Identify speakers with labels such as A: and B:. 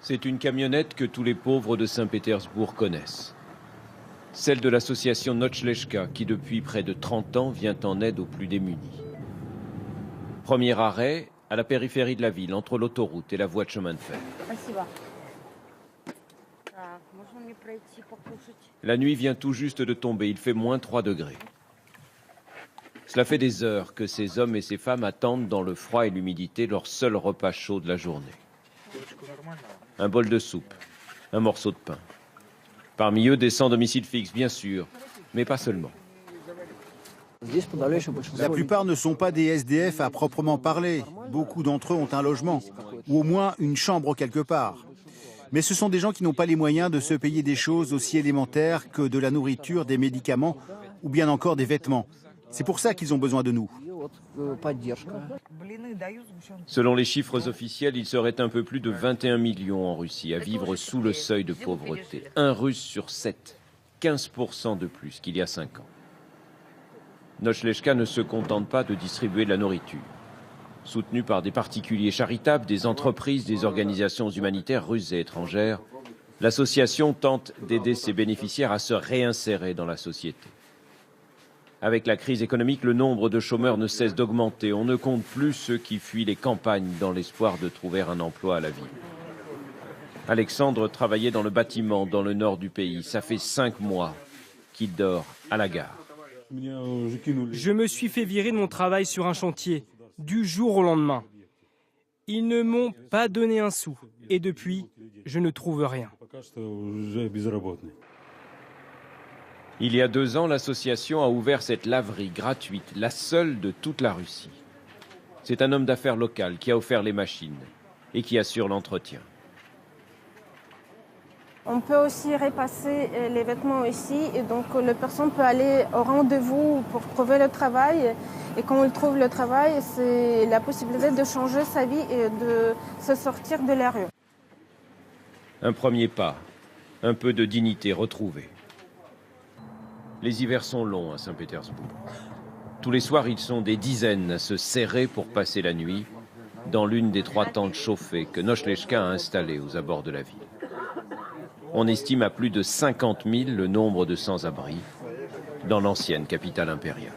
A: C'est une camionnette que tous les pauvres de Saint-Pétersbourg connaissent. Celle de l'association Nochleshka qui depuis près de 30 ans vient en aide aux plus démunis. Premier arrêt, à la périphérie de la ville, entre l'autoroute et la voie de chemin de fer. La nuit vient tout juste de tomber, il fait moins 3 degrés. Cela fait des heures que ces hommes et ces femmes attendent dans le froid et l'humidité leur seul repas chaud de la journée. Un bol de soupe, un morceau de pain. Parmi eux, des sans domicile fixe, bien sûr, mais pas seulement.
B: La plupart ne sont pas des SDF à proprement parler. Beaucoup d'entre eux ont un logement, ou au moins une chambre quelque part. Mais ce sont des gens qui n'ont pas les moyens de se payer des choses aussi élémentaires que de la nourriture, des médicaments ou bien encore des vêtements. C'est pour ça qu'ils ont besoin de nous.
A: Selon les chiffres officiels, il serait un peu plus de 21 millions en Russie à vivre sous le seuil de pauvreté. Un Russe sur 7, 15% de plus qu'il y a 5 ans. Nochleshka ne se contente pas de distribuer de la nourriture. Soutenue par des particuliers charitables, des entreprises, des organisations humanitaires russes et étrangères, l'association tente d'aider ses bénéficiaires à se réinsérer dans la société. Avec la crise économique, le nombre de chômeurs ne cesse d'augmenter. On ne compte plus ceux qui fuient les campagnes dans l'espoir de trouver un emploi à la ville. Alexandre travaillait dans le bâtiment dans le nord du pays. Ça fait 5 mois qu'il dort à la gare.
C: Je me suis fait virer de mon travail sur un chantier, du jour au lendemain. Ils ne m'ont pas donné un sou. Et depuis, je ne trouve rien.
A: Il y a 2 ans, l'association a ouvert cette laverie gratuite, la seule de toute la Russie. C'est un homme d'affaires local qui a offert les machines et qui assure l'entretien.
D: On peut aussi repasser les vêtements ici et donc la personne peut aller au rendez-vous pour trouver le travail. Et quand il trouve le travail, c'est la possibilité de changer sa vie et de se sortir de la rue.
A: Un premier pas, un peu de dignité retrouvée. Les hivers sont longs à Saint-Pétersbourg. Tous les soirs, ils sont des dizaines à se serrer pour passer la nuit dans l'une des 3 tentes chauffées que Nochleshka a installées aux abords de la ville. On estime à plus de 50 000 le nombre de sans-abri dans l'ancienne capitale impériale.